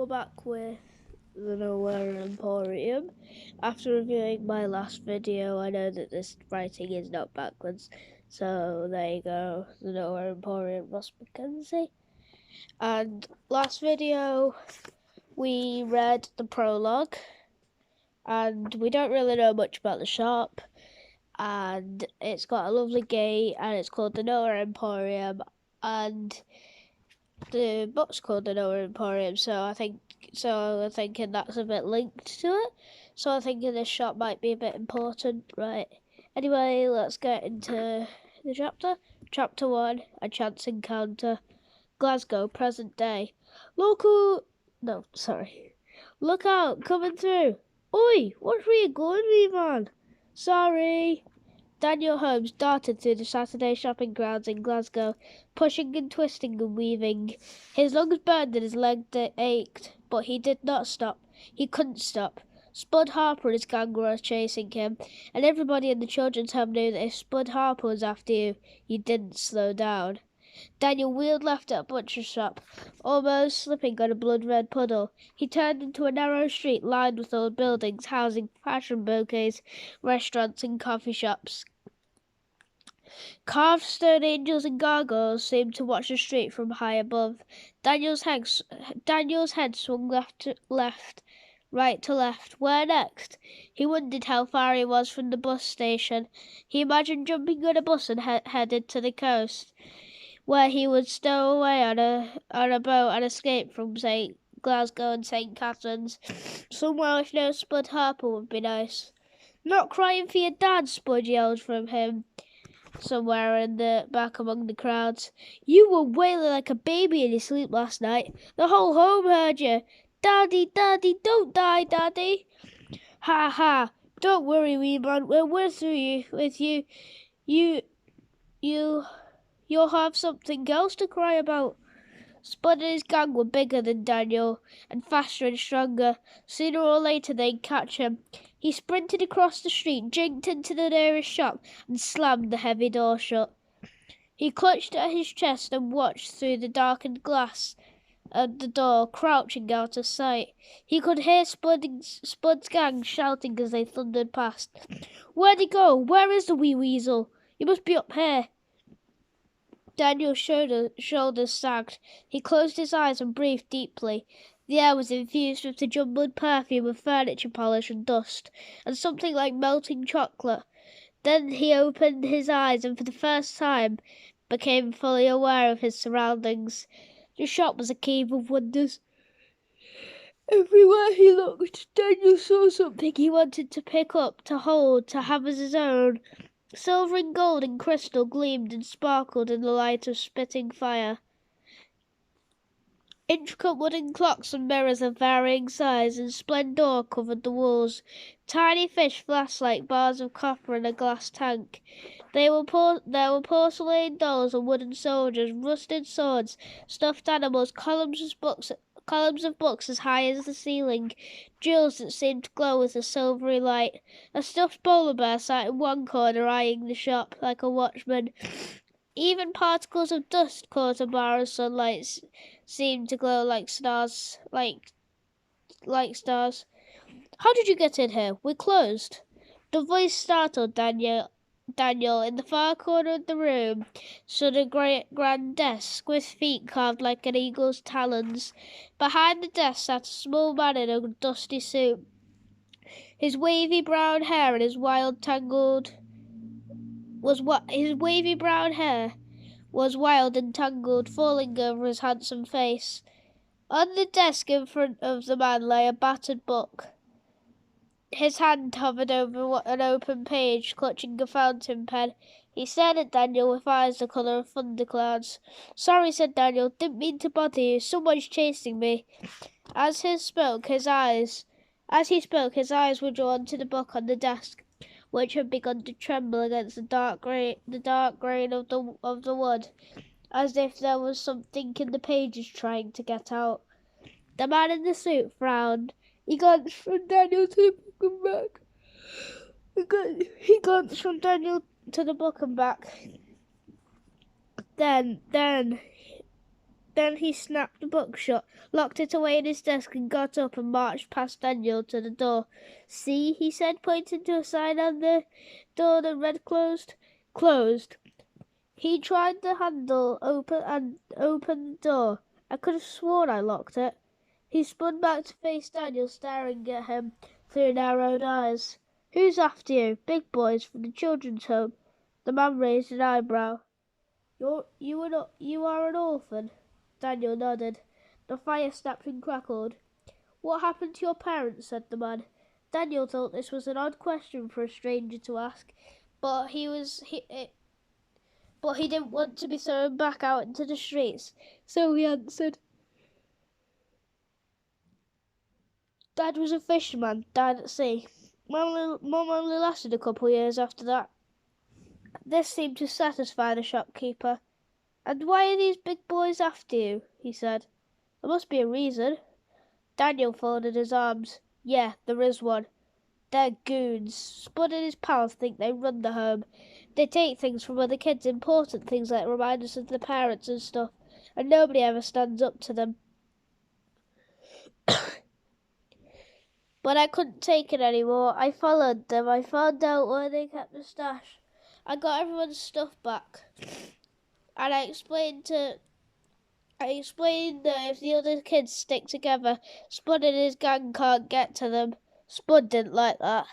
we're back with the Nowhere Emporium. After reviewing my last video, I know that this writing is not backwards, so there you go, the Nowhere Emporium, Ross Mackenzie. And last video, we read the prologue, and we don't really know much about the shop, and it's got a lovely gate, and it's called the Nowhere Emporium, and the book's called the Nowhere Emporium, so I'm thinking that's a bit linked to it. So I'm thinking this shop might be a bit important, right? Anyway, let's get into the chapter. Chapter 1, A Chance Encounter. Glasgow, present day. Look out, coming through. Oi, which way you going, wee man? Sorry. Daniel Holmes darted through the Saturday shopping grounds in Glasgow, pushing and twisting and weaving. His lungs burned and his leg ached, but he did not stop. He couldn't stop. Spud Harper and his gang were chasing him, and everybody in the children's home knew that if Spud Harper was after you, you didn't slow down. Daniel wheeled left at a butcher's shop, almost slipping on a blood-red puddle. He turned into a narrow street lined with old buildings housing fashion bouquets, restaurants and coffee shops. Carved stone angels and gargoyles seemed to watch the street from high above. Daniel's head swung right to left. Where next? He wondered how far he was from the bus station. He imagined jumping on a bus and headed to the coast, where he would stow away on a boat and escape from Glasgow and St. Catherine's. Somewhere with no Spud Harper would be nice. Not crying for your dad, Spud yelled from him somewhere in the back among the crowds. You were wailing like a baby in your sleep last night. The whole home heard you. Daddy, Daddy, don't die, Daddy. Ha ha. Don't worry, wee man. We're through with you. You'll have something else to cry about. Spud and his gang were bigger than Daniel, and faster and stronger. Sooner or later they'd catch him. He sprinted across the street, jinked into the nearest shop, and slammed the heavy door shut. He clutched at his chest and watched through the darkened glass of the door, crouching out of sight. He could hear Spud's gang shouting as they thundered past. Where'd he go? Where is the wee weasel? He must be up here. Daniel's shoulders sagged. He closed his eyes and breathed deeply. The air was infused with the jumbled perfume of furniture polish and dust, and something like melting chocolate. Then he opened his eyes and for the first time became fully aware of his surroundings. The shop was a cave of wonders. Everywhere he looked, Daniel saw something he wanted to pick up, to hold, to have as his own. Silver and gold and crystal gleamed and sparkled in the light of spitting fire. Intricate wooden clocks and mirrors of varying size and splendour covered the walls. Tiny fish flashed like bars of copper in a glass tank. There were porcelain dolls and wooden soldiers, rusted swords, stuffed animals, columns of books as high as the ceiling, jewels that seemed to glow with a silvery light. A stuffed polar bear sat in one corner eyeing the shop like a watchman. Even particles of dust caught a bar of sunlight seemed to glow like stars. Like stars. How did you get in here? We're closed. The voice startled Daniel. In the far corner of the room stood a grand desk with feet carved like an eagle's talons. Behind the desk sat a small man in a dusty suit. His wavy brown hair was wild and tangled, falling over his handsome face. On the desk in front of the man lay a battered book. His hand hovered over an open page, clutching a fountain pen. He stared at Daniel with eyes the colour of thunderclouds. Sorry, said Daniel. Didn't mean to bother you. Someone's chasing me. As he spoke, his eyes were drawn to the book on the desk, which had begun to tremble against the dark grain of the wood, as if there was something in the pages trying to get out. The man in the suit frowned. He glanced from Daniel to the book and back. He glanced from Daniel to the book and back. Then Then he snapped the book shut, locked it away in his desk, and got up and marched past Daniel to the door. "See," he said, pointing to a sign on the door that read "Closed." "Closed." He tried the handle opened the door. "I could have sworn I locked it." He spun back to face Daniel, staring at him through narrowed eyes. "Who's after you?" "Big boys from the children's home." The man raised an eyebrow. You are an orphan?" Daniel nodded. The fire snapped and crackled. "What happened to your parents?" said the man. Daniel thought this was an odd question for a stranger to ask, but he didn't want to be thrown back out into the streets, so he answered, "Dad was a fisherman, died at sea. Mum only lasted a couple of years after that." This seemed to satisfy the shopkeeper. "And why are these big boys after you?" he said. "There must be a reason." Daniel folded his arms. "Yeah, there is one. They're goons. Spud and his pals think they run the home. They take things from other kids, important things that remind us of their parents and stuff, and nobody ever stands up to them. But I couldn't take it anymore. I followed them. I found out where they kept the stash. I got everyone's stuff back. And I explained that if the other kids stick together, Spud and his gang can't get to them." Spud didn't like that.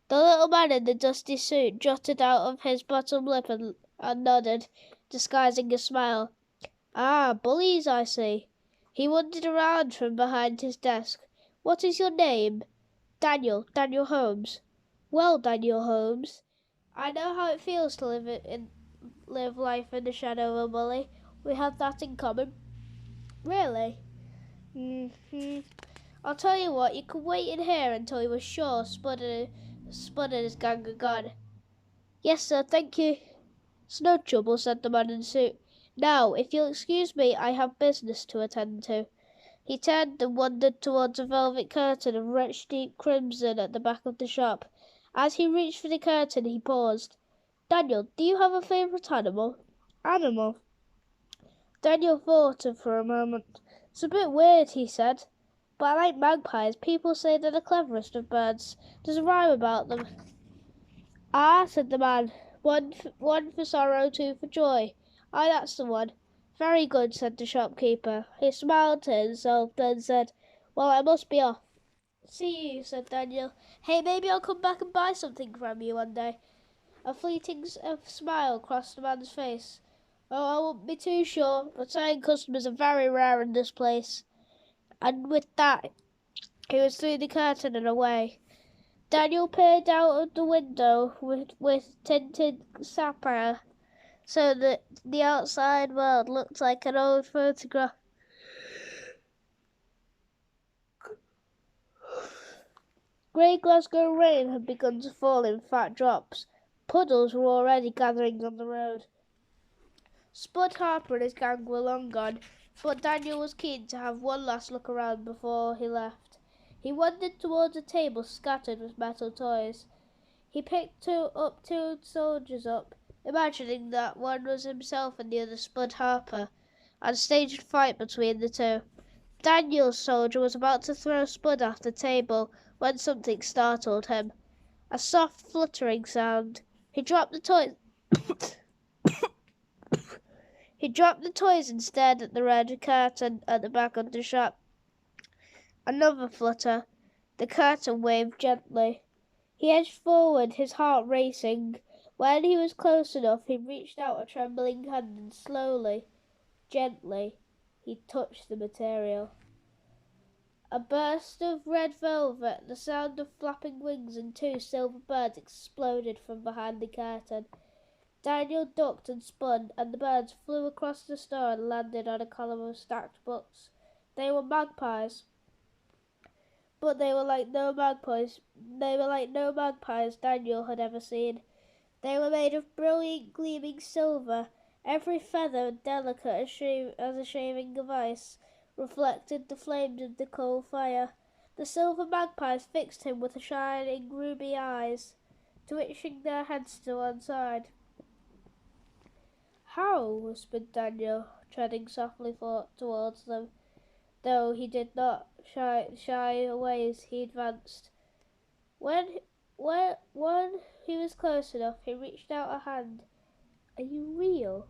The little man in the dusty suit jutted out of his bottom lip and nodded, disguising a smile. "Ah, bullies, I see." He wandered around from behind his desk. "What is your name?" "Daniel Holmes." "Well, Daniel Holmes, I know how it feels to live life in the shadow of a bully. We have that in common." "Really?" "I'll tell you what, you can wait in here until you are sure Spud and his gang are gone." "Yes, sir, thank you." "It's no trouble," said the man in the suit. "Now, if you'll excuse me, I have business to attend to." He turned and wandered towards a velvet curtain of rich deep crimson at the back of the shop. As he reached for the curtain, he paused. "Daniel, do you have a favourite animal?" "Animal?" Daniel thought for a moment. "It's a bit weird," he said, "but I like magpies. People say they're the cleverest of birds. There's a rhyme about them." "Ah," said the man, one for sorrow, two for joy. "Aye, that's the one." "Very good," said the shopkeeper. He smiled to himself, then said, "Well, I must be off." "See you," said Daniel. "Hey, maybe I'll come back and buy something from you one day." A fleeting smile crossed the man's face. "Oh, I won't be too sure. Returning customers are very rare in this place." And with that, he was through the curtain and away. Daniel peered out of the window with tinted sapphire, so that the outside world looked like an old photograph. Grey Glasgow rain had begun to fall in fat drops. Puddles were already gathering on the road. Spud Harper and his gang were long gone, but Daniel was keen to have one last look around before he left. He wandered towards a table scattered with metal toys. He picked up two soldiers imagining that one was himself and the other Spud Harper, and staged a fight between the two. Daniel's soldier was about to throw Spud off the table when something startled him. A soft fluttering sound. He dropped the toys. He dropped the toys and stared at the red curtain at the back of the shop. Another flutter. The curtain waved gently. He edged forward, his heart racing. When he was close enough, he reached out a trembling hand and slowly, gently, he touched the material. A burst of red velvet, the sound of flapping wings, and two silver birds exploded from behind the curtain. Daniel ducked and spun, and the birds flew across the store and landed on a column of stacked books. They were magpies, but they were like no magpies Daniel had ever seen. They were made of brilliant gleaming silver. Every feather, delicate as a shaving of ice, reflected the flames of the coal fire. The silver magpies fixed him with shining ruby eyes, twitching their heads to one side. "How?" whispered Daniel, treading softly towards them. Though he did not shy away as he advanced. When he was close enough, he reached out a hand. "Are you real?"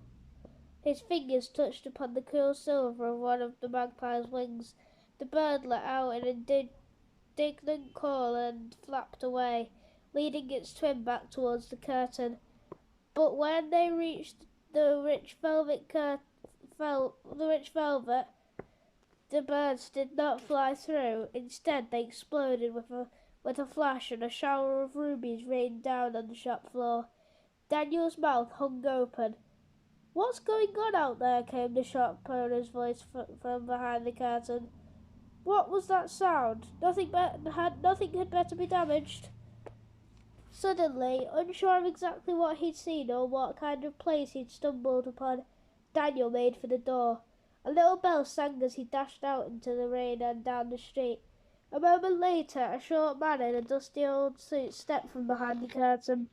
His fingers touched upon the cool silver of one of the magpie's wings. The bird let out an indignant call and flapped away, leading its twin back towards the curtain. But when they reached the rich velvet, the birds did not fly through. Instead, they exploded with a flash, and a shower of rubies rained down on the shop floor. Daniel's mouth hung open. "What's going on out there?" came the shop owner's voice from behind the curtain. "What was that sound? Nothing had better be damaged." Suddenly, unsure of exactly what he'd seen or what kind of place he'd stumbled upon, Daniel made for the door. A little bell sang as he dashed out into the rain and down the street. A moment later, a short man in a dusty old suit stepped from behind the curtain.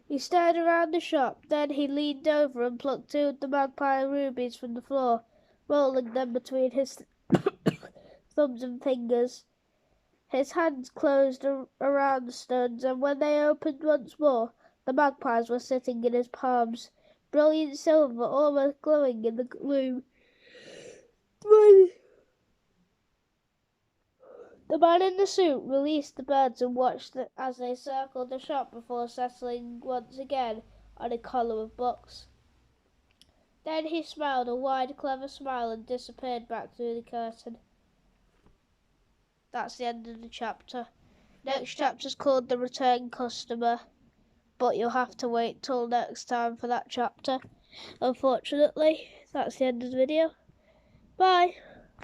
He stared around the shop, then he leaned over and plucked two of the magpie rubies from the floor, rolling them between his thumbs and fingers. His hands closed around the stones, and when they opened once more, the magpies were sitting in his palms, brilliant silver almost glowing in the gloom. The man in the suit released the birds and watched as they circled the shop before settling once again on a column of books. Then he smiled a wide, clever smile and disappeared back through the curtain. That's the end of the chapter. Next chapter's called The Return Customer, but you'll have to wait till next time for that chapter. Unfortunately, that's the end of the video. Bye!